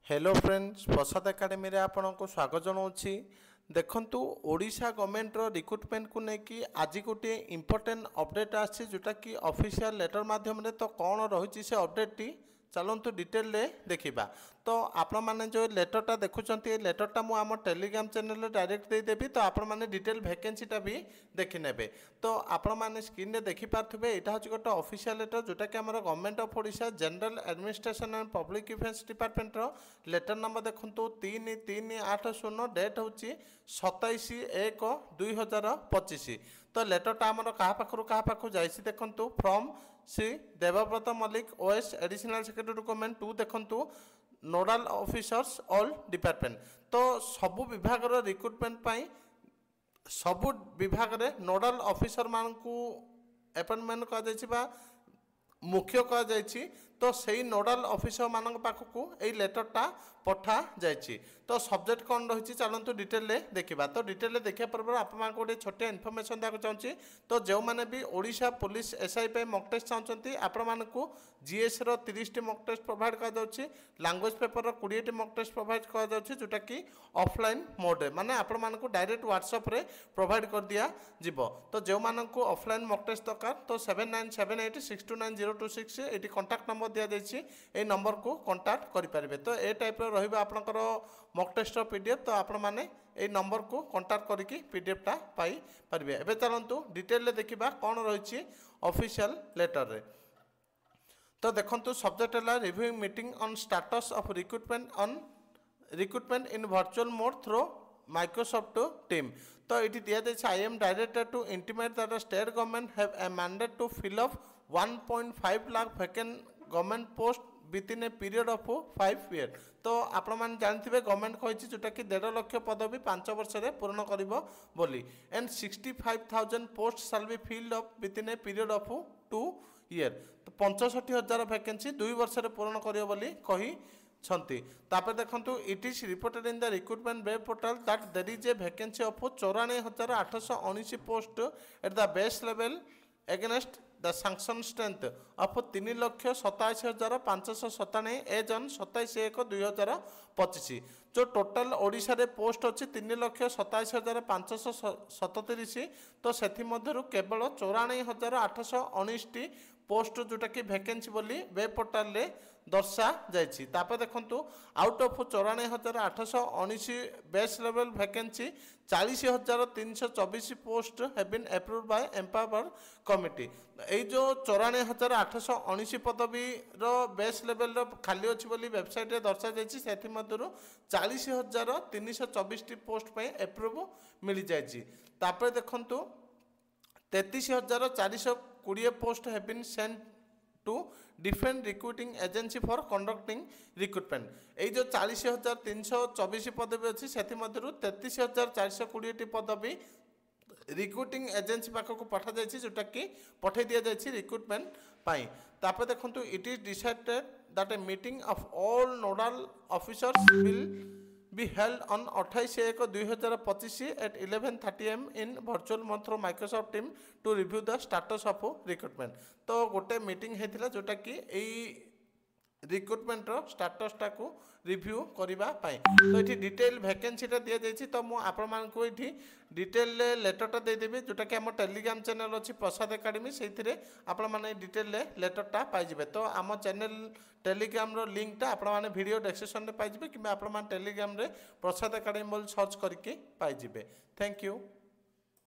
Hello friends प्रसाद academy रे आपनको स्वागत जनाऊँगी। देखंतु ओडिशा गवर्नमेंट रो रिक्रुटमेंट को लेकिन आज गोटे इंपोर्टेंट अपडेट आसी जोटा कि ऑफिशियल लेटर माध्यम रे तो कौन रही से अपडेट टी चलतु डिटेल रे देखिबा। तो आपण माने जो लेटरटा देखुचंती ए लेटरटा मु आम टेलीग्राम चैनल रे डायरेक्ट दे देबी। तो आपण माने डिटेल वैकेंसीटा भी देखि नेबे। तो आपण माने स्क्रीन रे देखि पारथबे एटा होची गोटे ऑफिशियल लेटर जोटा कि हमर government of Odisha general administration and public defence department रो लेटर नंबर देखंतु 3380 डेट होची 27/1/2025। तो लेटरटा हमर कहा पाखु जाइसी देखंतु from Shri Debabrata Mallick OS additional secretary government to देखंतु नोडाल ऑफिसर्स ऑल डिपार्टमेंट। तो सबु विभाग रिक्रुटमेंट पाई सबु विभाग रे नोडाल ऑफिसर मानकू अपॉइंटमेंट करा जायछि बा मुख्य करा जायछि। तो सही नोडाल ऑफिसर मानक पाखकू एई लेटरटा पठा जायछि। तो सब्जेक्ट कौन रही चलतु डिटेल देखा। तो डिटेल देखा पूर्व आप गोटे छोटिया इनफर्मेशन देना चाहूँगी। तो जो मैंने भी ओडिशा पुलिस एसआई पे मॉक टेस्ट चाहते आपण को जीएस रो 30 मॉक टेस्ट प्रोवाइड कर लैंग्वेज पेपर रो 20 मॉक टेस्ट प्रोवाइड कर जोटा कि ऑफलाइन मोड माने आपण को डायरेक्ट व्हाट्सएप रे प्रोवाइड कर दिया जीवो। तो जो मानक ऑफलाइन मॉक टेस्ट दरकार तो 7978629026 ये कांटेक्ट नंबर दिया जाइए। ए नंबर को कांटेक्ट करें। तो ए टाइप रहा आपंकर मॉक टेस्ट पीडीएफ। तो आपण मैंने ए नंबर को कांटेक्ट करके पीडीएफटा पाई परिबे। एबे चलंतु डिटेल देखिबा कौन रही ऑफिशियल लेटर रे। तो देखंतु सब्जेक्ट है reviewing meeting on status of recruitment in virtual mode through Microsoft team. तो ये दिया जाइए I am directed to intimate that state government have a mandate to fill up 1.5 lakh vacant government post within a period of 5 year. तो आपण मैंने जानते government कही जोटा कि 1.5 लाख पदवी 5 वर्ष में पूर्ण कर बोली and 65,000 post shall be filled up with in a period of 2 year. तो 65,000 वैकेंसी 2 वर्ष में पूर्ण कर कही छंती। तापर देखंतु it is reported in the recruitment web portal that there is a vacancy of 94,819 post at the base level against the sanction strength of 3,87,597 as on 27/1/2025। जो टोटाल ओडिशा रे पोस्ट अच्छी 3,87,537। तो सेथि मध्यरु केवल 94,819 पोस्ट जोटा कि वैकेंसी बोली वेब पोर्टल रे दर्शा जाइछि। तापर देखंतु out of 94,819 base level vacancy 40,324 post have been approved by empower committee. এই जो 94,819 पदवी रो बेस लेवल रो खाली अछि बोली वेबसाइट रे दर्शा जाइछि। सेथि मध्यरु 40,324 पोस्ट पे अप्रूव मिली जाइछि। तापर देखंतु 33,420 post have been sent to different recruiting agency for conducting recruitment. ये जो 40,324 पदवी अच्छी से 33,420 पदवी रिक्रुटिंग एजेंसी पाखक पठा जाइए जोटा कि पठे दि जाइए रिक्रुटमेंट पाई। तापर देखंतु it is decided that a meeting of all nodal officers will be held on 28/1/2025 at 11:30 AM in virtual mode through Microsoft team to review the status of recruitment. तो गोटे मीटिंग होता जोटा कि रिक्रुटमेंट स्टेटस टाकू review करने। तो ये detail वैकेंसीटा दि जाइए। तो मुझे आपको ये डिटेल लेटरटा देदेवी जोटा कि आम टेलीग्राम चैनल अच्छी प्रसाद एकेडमी से आपने डिटेल लेटरटा पाइबे। तो आम चैनल टेलीग्राम रो लिंकटा आपने वीडियो डिस्क्रिप्शन में पाइबे कि टेलीग्राम रे प्रसाद एकेडमी बोल सर्च करके पाइबे। Thank you.